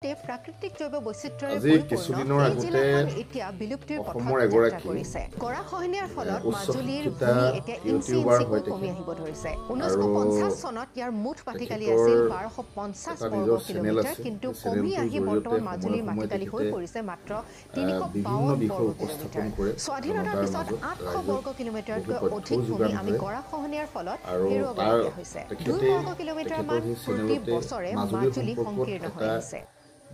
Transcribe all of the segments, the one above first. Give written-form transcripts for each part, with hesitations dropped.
প্ৰাকৃতিক জৈৱ বৈচিত্ৰ্যৰে পৰিপূৰ্ণ এই জিলাখন এতিয়া বিলুপ্তিৰ পথত যাত্ৰা কৰিছে। গৰাখহনীয়াৰ ফলত মাজুলীৰ ভূমি এতিয়া ইঞ্চি কমি আহিব ধৰিছে। 1950 চনত ইয়াৰ মুঠ মাটিকালি আছিল 1250 বৰ্গ কিলোমিটাৰ, কিন্তু কমি আহি বৰ্তমান মাজুলীৰ মাটিকালি হৈ পৰিছে মাত্ৰ 352 বৰ্গ কিলোমিটাৰ। স্বাধীনতাৰ পিছত 800 বৰ্গ কিলোমিটাৰতকৈ অধিক ভূমি আমি গৰাখহনীয়াৰ ফলত হেৰুৱাবলগীয়া হৈছে। 2 বৰ্গ কিলোমিটাৰমান প্ৰতি বছৰে মাজুলী সংকীৰ্ণ হৈ আহিছে।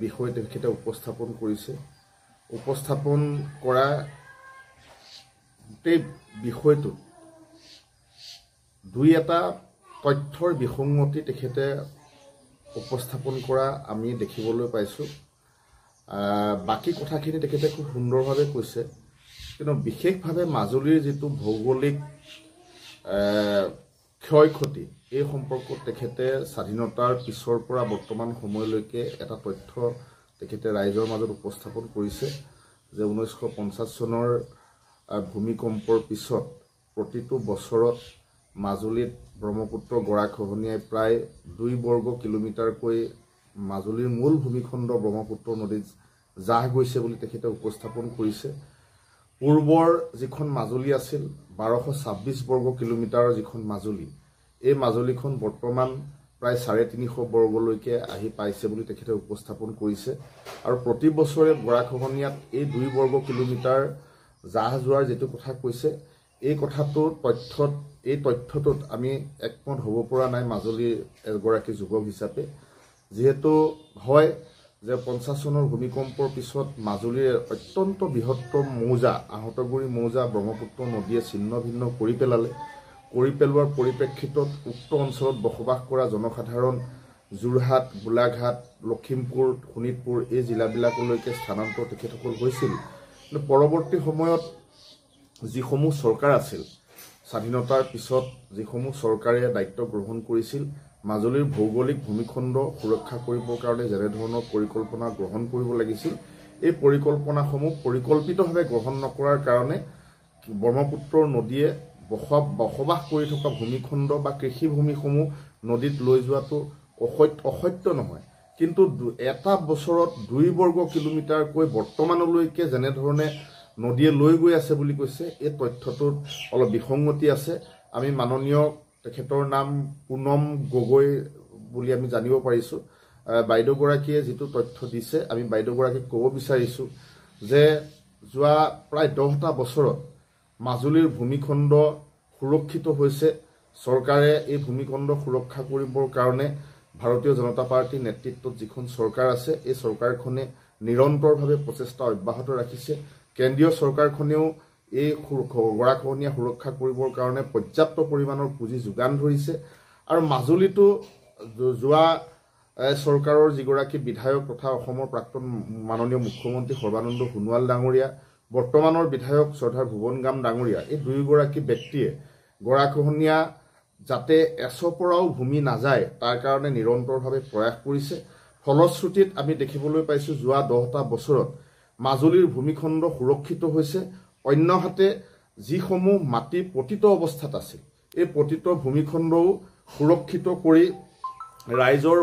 বিষয় তেখেতে উপস্থাপন কৰিছে। উপস্থাপন কৰা গোটেই বিষয়টো দুই এটা তথ্যৰ বিসংগতি তেখেতে উপস্থাপন কৰা আমি দেখিবলৈ পাইছোঁ। বাকী কথাখিনি তেখেতে খুব সুন্দৰভাৱে কৈছে, কিন্তু বিশেষভাৱে মাজুলীৰ যিটো ভৌগোলিক ক্ষয়ক্ষতি এই সম্পৰ্কত তেখেতে স্বাধীনতাৰ পিছৰ পৰা বৰ্তমান সময়লৈকে এটা তথ্য তেখেতে ৰাইজৰ মাজত উপস্থাপন কৰিছে যে 1950 চনৰ ভূমিকম্পৰ পিছত প্ৰতিটো বছৰত মাজুলীত ব্ৰহ্মপুত্ৰ গৰাখহনীয়াই প্ৰায় 2 বৰ্গ কিলোমিটাৰকৈ মাজুলীৰ মূল ভূমিখণ্ড ব্ৰহ্মপুত্ৰ নদীত জাহ গৈছে বুলি তেখেতে উপস্থাপন কৰিছে। পূৰ্বৰ যিখন মাজুলী আছিল 1226 বৰ্গ কিলোমিটাৰৰ যিখন মাজুলী, এই মাজুলীখন বৰ্তমান প্ৰায় 350 বৰ্গলৈকে আহি পাইছে বুলি তেখেতে উপস্থাপন কৰিছে। আৰু প্ৰতি বছৰে গৰাখহনীয়াত এই 2 বৰ্গ কিলোমিটাৰ জাহ যোৱাৰ যিটো কথা কৈছে, এই কথাটোৰ তথ্যটোত আমি একমত হ'ব পৰা নাই মাজুলীৰ এগৰাকী যুৱক হিচাপে। যিহেতু হয় যে 50 চনৰ ভূমিকম্পৰ পিছত মাজুলীৰ অত্যন্ত বৃহত্তম মৌজা আহতগুৰি মৌজা ব্ৰহ্মপুত্ৰ নদীয়ে ছিন্ন ভিন্ন কৰি পেলালে। কৰি পেলোৱাৰ পৰিপ্ৰেক্ষিতত উক্ত অঞ্চলত বসবাস কৰা জনসাধাৰণ যোৰহাট, গোলাঘাট, লখিমপুৰ, শোণিতপুৰ এই জিলাবিলাকলৈকে স্থানান্তৰ তেখেতসকল হৈছিল। কিন্তু পৰৱৰ্তী সময়ত যিসমূহ চৰকাৰ আছিল, স্বাধীনতাৰ পিছত যিসমূহ চৰকাৰে দায়িত্ব গ্ৰহণ কৰিছিল, মাজুলীৰ ভৌগোলিক ভূমিখণ্ড সুৰক্ষা কৰিবৰ কাৰণে যেনেধৰণৰ পৰিকল্পনা গ্ৰহণ কৰিব লাগিছিল, এই পৰিকল্পনাসমূহ পৰিকল্পিতভাৱে গ্ৰহণ নকৰাৰ কাৰণে ব্ৰহ্মপুত্ৰ নদীয়ে বসবাস কৰি থকা ভূমিখণ্ড বা কৃষিভূমিসমূহ নদীত লৈ যোৱাটো অসত্য নহয়। কিন্তু এটা বছৰত 2 বৰ্গ কিলোমিটাৰকৈ বৰ্তমানলৈকে যেনেধৰণে নদীয়ে লৈ গৈ আছে বুলি কৈছে, এই তথ্যটোত অলপ বিসংগতি আছে। আমি মাননীয় তেখেতৰ নাম পুনম গগৈ বুলি আমি জানিব পাৰিছোঁ। বাইদেউগৰাকীয়ে যিটো তথ্য দিছে, আমি বাইদেউগৰাকীক ক'ব বিচাৰিছোঁ যে যোৱা প্ৰায় 10টা বছৰত মাজুলীৰ ভূমিখণ্ড সুৰক্ষিত হৈছে। চৰকাৰে এই ভূমিখণ্ড সুৰক্ষা কৰিবৰ কাৰণে ভাৰতীয় জনতা পাৰ্টীৰ নেতৃত্বত যিখন চৰকাৰ আছে, এই চৰকাৰখনে নিৰন্তৰভাৱে প্ৰচেষ্টা অব্যাহত ৰাখিছে। কেন্দ্ৰীয় চৰকাৰখনেও এই গৰাখহনীয়া সুৰক্ষা কৰিবৰ কাৰণে পৰ্যাপ্ত পৰিমাণৰ পুঁজি যোগান ধৰিছে। আৰু মাজুলীতো যোৱা চৰকাৰৰ যিগৰাকী বিধায়ক তথা অসমৰ প্ৰাক্তন মাননীয় মুখ্যমন্ত্ৰী সৰ্বানন্দ সোণোৱাল ডাঙৰীয়া, বৰ্তমানৰ বিধায়ক শ্ৰদ্ধাৰ ভুৱন গাম ডাঙৰীয়া, এই দুয়োগৰাকী ব্যক্তিয়ে গৰাখহনীয়া যাতে এচপৰাও ভূমি নাযায় তাৰ কাৰণে নিৰন্তৰভাৱে প্ৰয়াস কৰিছে। ফলশ্ৰুতিত আমি দেখিবলৈ পাইছোঁ যোৱা 10টা বছৰত মাজুলীৰ ভূমিখণ্ড সুৰক্ষিত হৈছে। অন্যহাতে যিসমূহ মাটি পতিত অৱস্থাত আছিল, এই পতিত ভূমিখণ্ডও সুৰক্ষিত কৰি ৰাইজৰ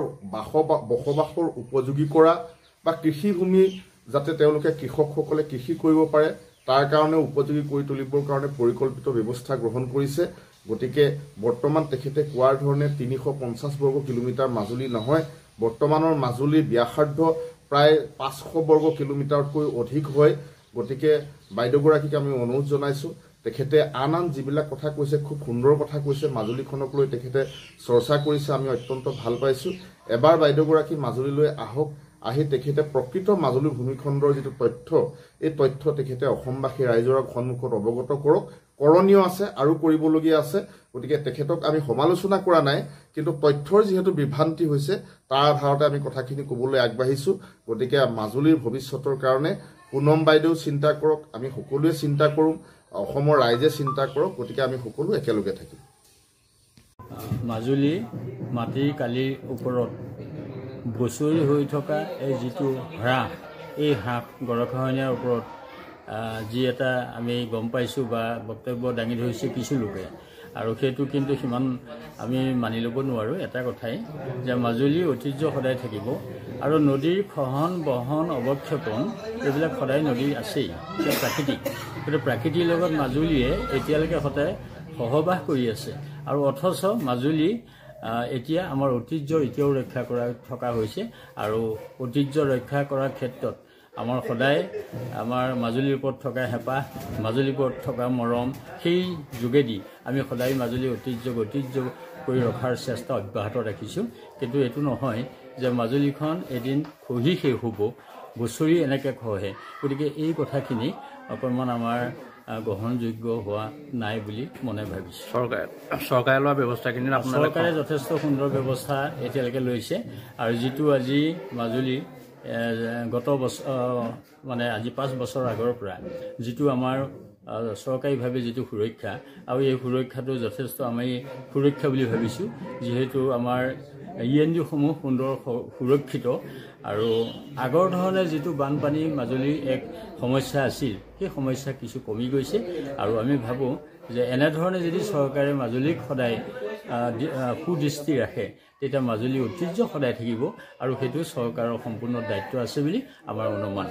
বসবাসৰ উপযোগী কৰা বা কৃষিভূমি যাতে তেওঁলোকে কৃষকসকলে কৃষি কৰিব পাৰে তাৰ কাৰণে উপযোগী কৰি তুলিবৰ কাৰণে পৰিকল্পিত ব্যৱস্থা গ্ৰহণ কৰিছে। গতিকে বৰ্তমান তেখেতে কোৱাৰ ধৰণে 350 বৰ্গ কিলোমিটাৰ মাজুলী নহয়, বৰ্তমানৰ মাজুলীৰ ব্যাসাৰ্ধ প্ৰায় 500 বৰ্গ কিলোমিটাৰতকৈ অধিক হয়। গতিকে বাইদেউগৰাকীক আমি অনুৰোধ জনাইছোঁ, তেখেতে আন যিবিলাক কথা কৈছে, খুব সুন্দৰ কথা কৈছে, মাজুলীখনক লৈ তেখেতে চৰ্চা কৰিছে, আমি অত্যন্ত ভাল পাইছোঁ। এবাৰ বাইদেউগৰাকী মাজুলীলৈ আহক, আহি তেখেতে প্ৰকৃত মাজুলীৰ ভূমিখণ্ডৰ যিটো তথ্য, এই তথ্য তেখেতে অসমবাসী ৰাইজৰ সন্মুখত অৱগত কৰক। কৰণীয় আছে আৰু কৰিবলগীয়া আছে। গতিকে তেখেতক আমি সমালোচনা কৰা নাই, কিন্তু তথ্যৰ যিহেতু বিভ্ৰান্তি হৈছে তাৰ আধাৰতে আমি কথাখিনি ক'বলৈ আগবাঢ়িছোঁ। গতিকে মাজুলীৰ ভৱিষ্যতৰ কাৰণে পুনম বাইদেউ চিন্তা কৰক, আমি সকলোৱে চিন্তা কৰোঁ, অসমৰ ৰাইজে চিন্তা কৰক। গতিকে আমি সকলো একেলগে থাকিম। মাজুলী মাটিৰ কালিৰ ওপৰত বছৰি হৈ থকা এই যিটো হ্ৰাস, এই হ্ৰাস গৰাখহনীয়াৰ ওপৰত যি এটা আমি গম পাইছোঁ বা বক্তব্য দাঙি ধৰিছে কিছু লোকে, আৰু সেইটো কিন্তু সিমান আমি মানি ল'ব নোৱাৰোঁ। এটা কথাই যে মাজুলীৰ ঐতিহ্য সদায় থাকিব আৰু নদীৰ খহন বহন অৱক্ষেপন এইবিলাক সদায় নদীৰ আছেই, সেইটো প্ৰাকৃতিক। কিন্তু প্ৰাকৃতিৰ লগত মাজুলীয়ে এতিয়ালৈকে সদায় সহবাস কৰি আছে আৰু অথচ মাজুলী এতিয়া আমাৰ ঐতিহ্য এতিয়াও ৰক্ষা কৰা থকা হৈছে আৰু ঐতিহ্য ৰক্ষা কৰাৰ ক্ষেত্ৰত আমাৰ সদায় আমাৰ মাজুলীৰ ওপৰত থকা হেঁপাহ, মাজুলীৰ ওপৰত থকা মৰম, সেই যোগেদি আমি সদায় মাজুলীৰ ঐতিহ্য কৰি ৰখাৰ চেষ্টা অব্যাহত ৰাখিছোঁ। কিন্তু এইটো নহয় যে মাজুলীখন এদিন খহি শেষ হ'ব, বছৰি এনেকৈ খহে। গতিকে এই কথাখিনি অকণমান আমাৰ গ্ৰহণযোগ্য হোৱা নাই বুলি মনে ভাবিছোঁ। চৰকাৰে লোৱা ব্যৱস্থাখিনি চৰকাৰে যথেষ্ট সুন্দৰ ব্যৱস্থা এতিয়ালৈকে লৈছে আৰু যিটো আজি মাজুলী গত বছৰ মানে আজি 5 বছৰ আগৰ পৰা যিটো আমাৰ চৰকাৰীভাৱে যিটো সুৰক্ষা আৰু এই সুৰক্ষাটো যথেষ্ট আমি সুৰক্ষা বুলি ভাবিছোঁ, যিহেতু আমাৰ END-সমূহ সুন্দৰ সুৰক্ষিত আৰু আগৰ ধৰণে যিটো বানপানী মাজুলীৰ এক সমস্যা আছিল সেই সমস্যা কিছু কমি গৈছে আৰু আমি ভাবোঁ যে এনেধৰণে যদি চৰকাৰে মাজুলীক সদায় সুদৃষ্টি ৰাখে তেতিয়া মাজুলীৰ ঐতিহ্য সদায় থাকিব আৰু সেইটো চৰকাৰৰ সম্পূৰ্ণ দায়িত্ব আছে বুলি আমাৰ অনুমান।